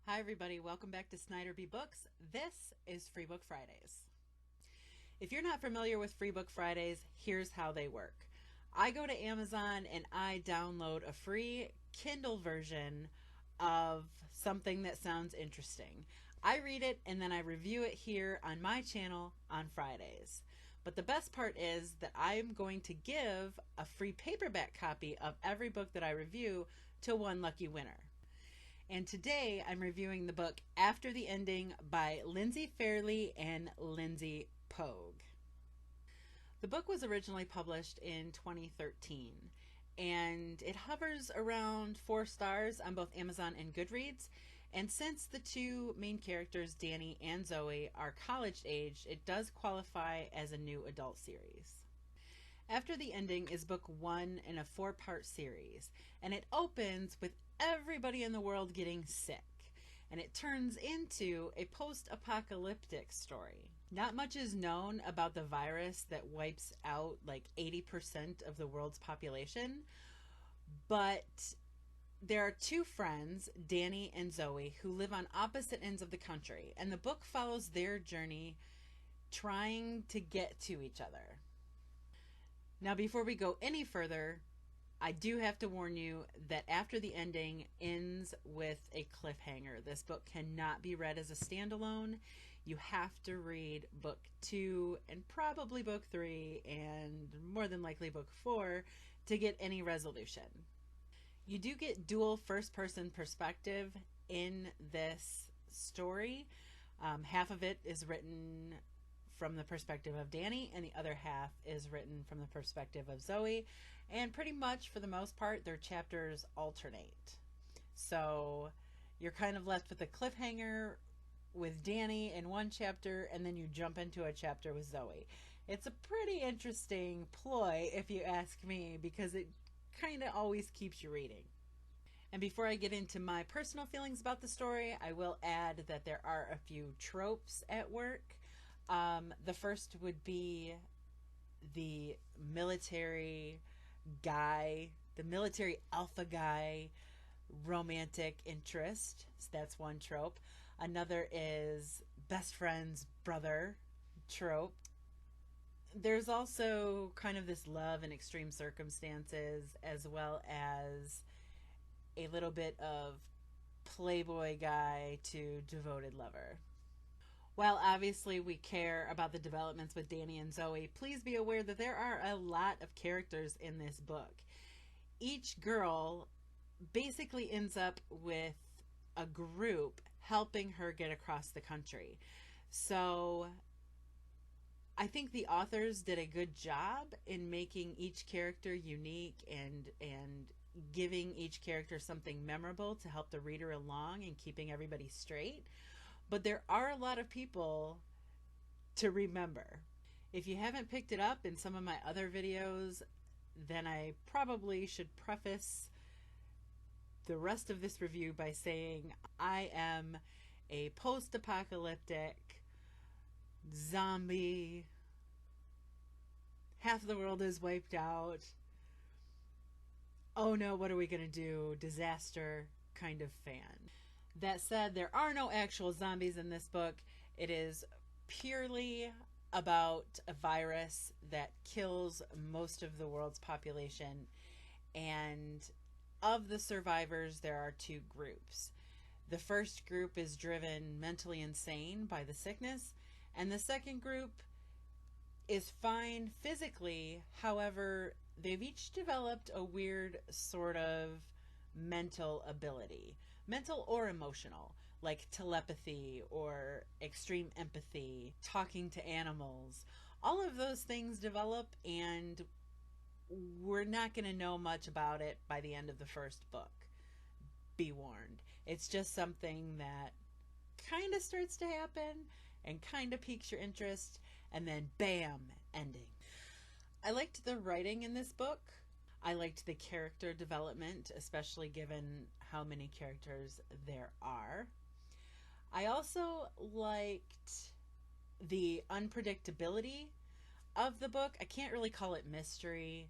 Hi everybody, welcome back to SniderBeeBooks. This is Free Book Fridays. If you're not familiar with Free Book Fridays, here's how they work. I go to Amazon and I download a free Kindle version of something that sounds interesting. I read it and then I review it here on my channel on Fridays. But the best part is that I'm going to give a free paperback copy of every book that I review to one lucky winner. And today I'm reviewing the book After the Ending by Lindsay Fairley and Lindsay Pogue. The book was originally published in 2013 and it hovers around 4 stars on both Amazon and Goodreads. And since the two main characters, Danny and Zoe, are college aged, it does qualify as a new adult series. After the Ending is book 1 in a 4-part series, and it opens with everybody in the world getting sick, and it turns into a post-apocalyptic story. Not much is known about the virus that wipes out like 80% of the world's population, but there are 2 friends, Danny and Zoe, who live on opposite ends of the country, and the book follows their journey trying to get to each other. Now, before we go any further, I do have to warn you that After the Ending ends with a cliffhanger. This book cannot be read as a standalone. You have to read book 2 and probably book 3 and more than likely book 4 to get any resolution. You do get dual first-person perspective in this story. Half of it is written from the perspective of Danny and the other half is written from the perspective of Zoe, and pretty much for the most part their chapters alternate. So you're kind of left with a cliffhanger with Danny in one chapter and then you jump into a chapter with Zoe. It's a pretty interesting ploy if you ask me, because it kind of always keeps you reading. And before I get into my personal feelings about the story, I will add that there are a few tropes at work. The first would be the military guy, the military alpha guy romantic interest. So that's one trope. Another is best friend's brother trope. There's also kind of this love in extreme circumstances, as well as a little bit of playboy guy to devoted lover. While obviously we care about the developments with Danny and Zoe, please be aware that there are a lot of characters in this book. Each girl basically ends up with a group helping her get across the country. So I think the authors did a good job in making each character unique and giving each character something memorable to help the reader along and keeping everybody straight. But there are a lot of people to remember. If you haven't picked it up in some of my other videos, then I probably should preface the rest of this review by saying I am a post-apocalyptic zombie, half the world is wiped out, oh no, what are we gonna do, disaster kind of fan. That said, there are no actual zombies in this book. It is purely about a virus that kills most of the world's population, and of the survivors there are 2 groups. The first group is driven mentally insane by the sickness, and the second group is fine physically. However, they've each developed a weird sort of mental ability, mental or emotional, like telepathy or extreme empathy, talking to animals. All of those things develop, and we're not going to know much about it by the end of the first book. Be warned. It's just something that kind of starts to happen and kind of piques your interest, and then bam, ending. I liked the writing in this book. I liked the character development, especially given how many characters there are. I also liked the unpredictability of the book. I can't really call it mystery,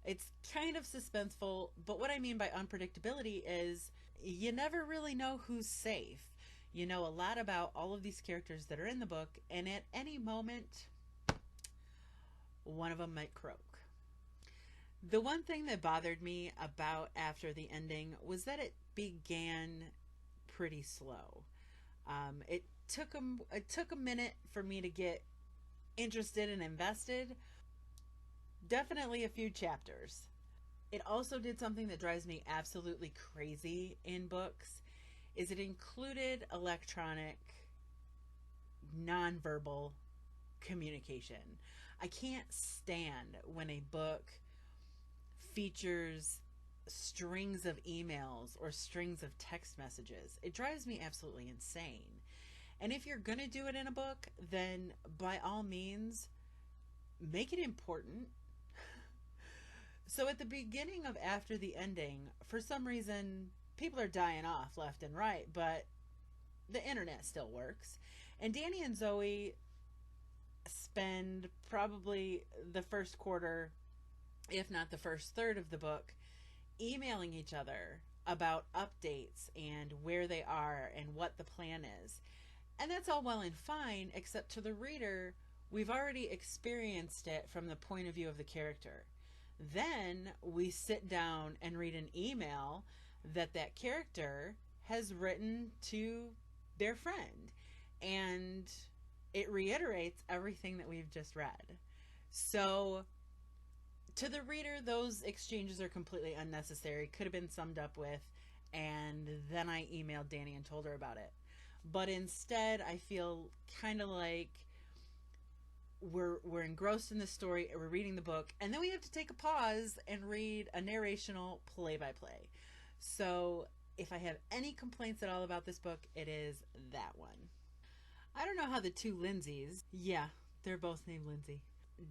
It's kind of suspenseful, but what I mean by unpredictability is you never really know who's safe. You know a lot about all of these characters that are in the book, and at any moment, one of them might croak. The one thing that bothered me about After the Ending was that it began pretty slow. It took a minute for me to get interested and invested. Definitely a few chapters. It also did something that drives me absolutely crazy in books is it included electronic nonverbal communication. I can't stand when a book features strings of emails or strings of text messages. It drives me absolutely insane. And if you're going to do it in a book, then by all means, make it important. So at the beginning of After the Ending, for some reason, people are dying off left and right, but the internet still works. And Danny and Zoe spend probably the first quarter, if not the first third of the book, emailing each other about updates and where they are and what the plan is. And that's all well and fine, except to the reader, we've already experienced it from the point of view of the character. Then we sit down and read an email that character has written to their friend. And it reiterates everything that we've just read. So to the reader, those exchanges are completely unnecessary. Could have been summed up with, and then I emailed Danny and told her about it. But instead, I feel kind of like we're engrossed in the story, we're reading the book, and then we have to take a pause and read a narrational play-by-play. So if I have any complaints at all about this book, it is that one. I don't know how the two Lindsays, yeah, they're both named Lindsay,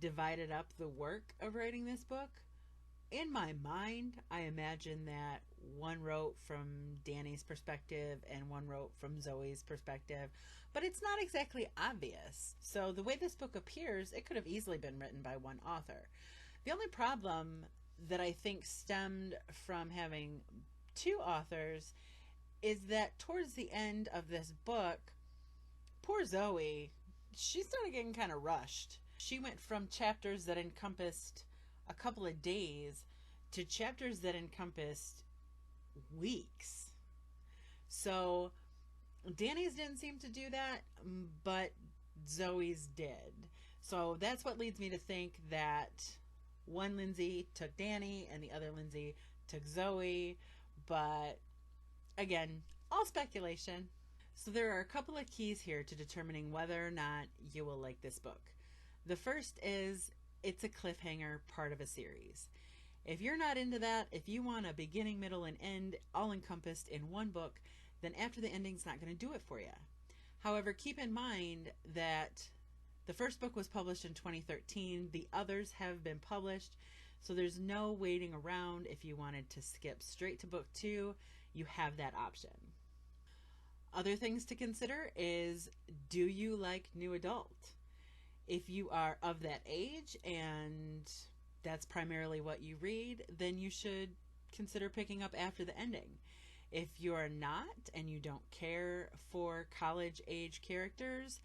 divided up the work of writing this book. In my mind, I imagine that one wrote from Danny's perspective and one wrote from Zoe's perspective, but it's not exactly obvious. So the way this book appears, it could have easily been written by one author. The only problem that I think stemmed from having two authors is that towards the end of this book, poor Zoe, she started getting kind of rushed. She went from chapters that encompassed a couple of days to chapters that encompassed weeks. So Danny's didn't seem to do that, but Zoe's did. So that's what leads me to think that one Lindsay took Danny and the other Lindsay took Zoe. But again, all speculation. So there are a couple of keys here to determining whether or not you will like this book. The first is it's a cliffhanger part of a series. If you're not into that, if you want a beginning, middle, and end all encompassed in one book, then After the Ending's not going to do it for you. However, keep in mind that the first book was published in 2013. The others have been published, so there's no waiting around. If you wanted to skip straight to book 2, you have that option. Other things to consider is, do you like new adult? If you are of that age and that's primarily what you read, then you should consider picking up After the Ending. If you're not and you don't care for college age characters,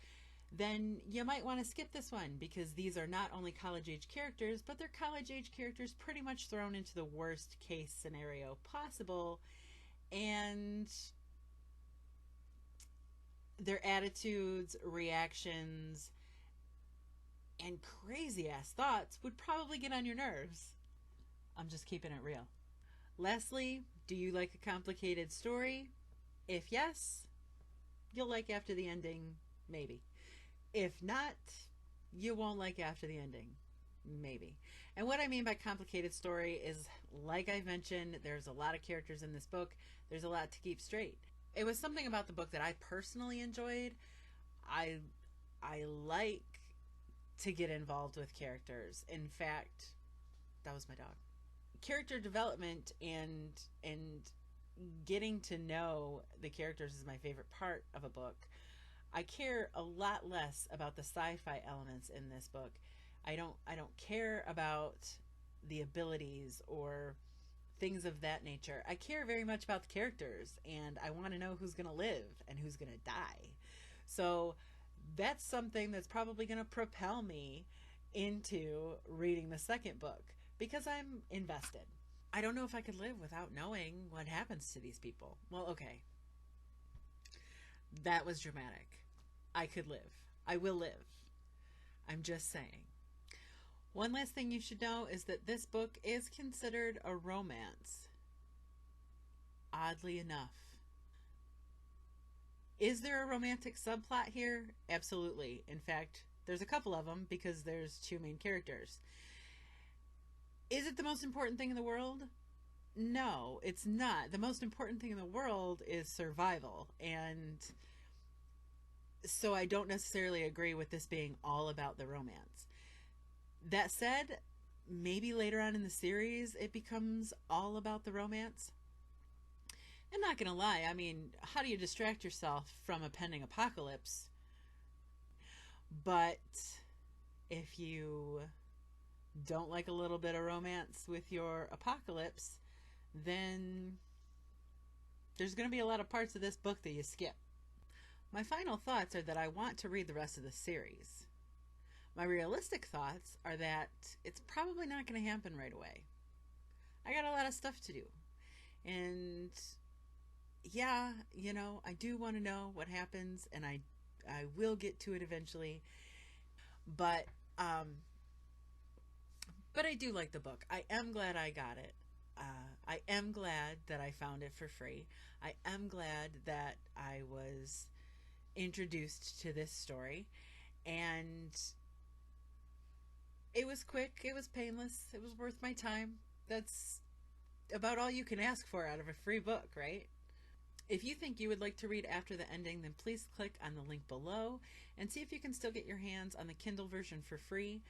then you might want to skip this one, because these are not only college age characters, but they're college age characters pretty much thrown into the worst case scenario possible, and their attitudes, reactions, and crazy ass thoughts would probably get on your nerves. I'm just keeping it real. Lastly, do you like a complicated story? If yes, you'll like After the Ending, maybe. If not, you won't like After the Ending, maybe. And what I mean by complicated story is, like I mentioned, there's a lot of characters in this book. There's a lot to keep straight. It was something about the book that I personally enjoyed. I like to get involved with characters. In fact, that was my dog. Character development and getting to know the characters is my favorite part of a book. I care a lot less about the sci-fi elements in this book. I don't care about the abilities or things of that nature. I care very much about the characters, and I want to know who's going to live and who's going to die. So that's something that's probably going to propel me into reading the second book because I'm invested. I don't know if I could live without knowing what happens to these people. Well, okay. That was dramatic. I could live. I will live. I'm just saying. One last thing you should know is that this book is considered a romance. Oddly enough. Is there a romantic subplot here? Absolutely. In fact, there's a couple of them because there's two main characters. Is it the most important thing in the world? No, it's not. The most important thing in the world is survival. And so I don't necessarily agree with this being all about the romance. That said, maybe later on in the series it becomes all about the romance. I'm not going to lie. I mean, how do you distract yourself from a pending apocalypse? But if you don't like a little bit of romance with your apocalypse, then there's going to be a lot of parts of this book that you skip. My final thoughts are that I want to read the rest of the series. My realistic thoughts are that it's probably not going to happen right away. I got a lot of stuff to do. And yeah, you know, I do want to know what happens, and I will get to it eventually. But I do like the book. I am glad I got it. I am glad that I found it for free. I am glad that I was introduced to this story, and it was quick, it was painless, it was worth my time. That's about all you can ask for out of a free book, right? If you think you would like to read after the ending, then please click on the link below and see if you can still get your hands on the Kindle version for free.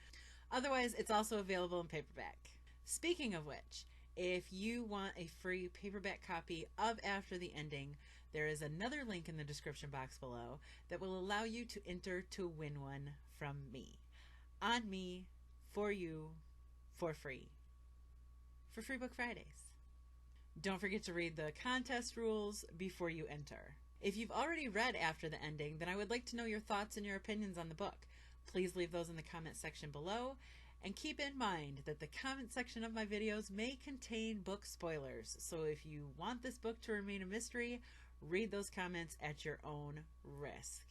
Otherwise, it's also available in paperback. Speaking of which, if you want a free paperback copy of After the Ending, there is another link in the description box below that will allow you to enter to win one from me. On me, for you, for free. For Free Book Fridays. Don't forget to read the contest rules before you enter. If you've already read After the Ending, then I would like to know your thoughts and your opinions on the book. Please leave those in the comment section below. And keep in mind that the comment section of my videos may contain book spoilers. So if you want this book to remain a mystery, read those comments at your own risk.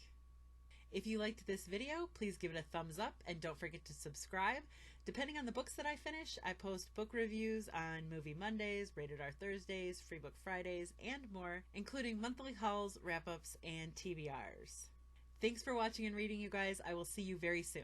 If you liked this video, please give it a thumbs up and don't forget to subscribe. Depending on the books that I finish, I post book reviews on Movie Mondays, Rated R Thursdays, Free Book Fridays, and more, including monthly hauls, wrap-ups, and TBRs. Thanks for watching and reading, you guys. I will see you very soon.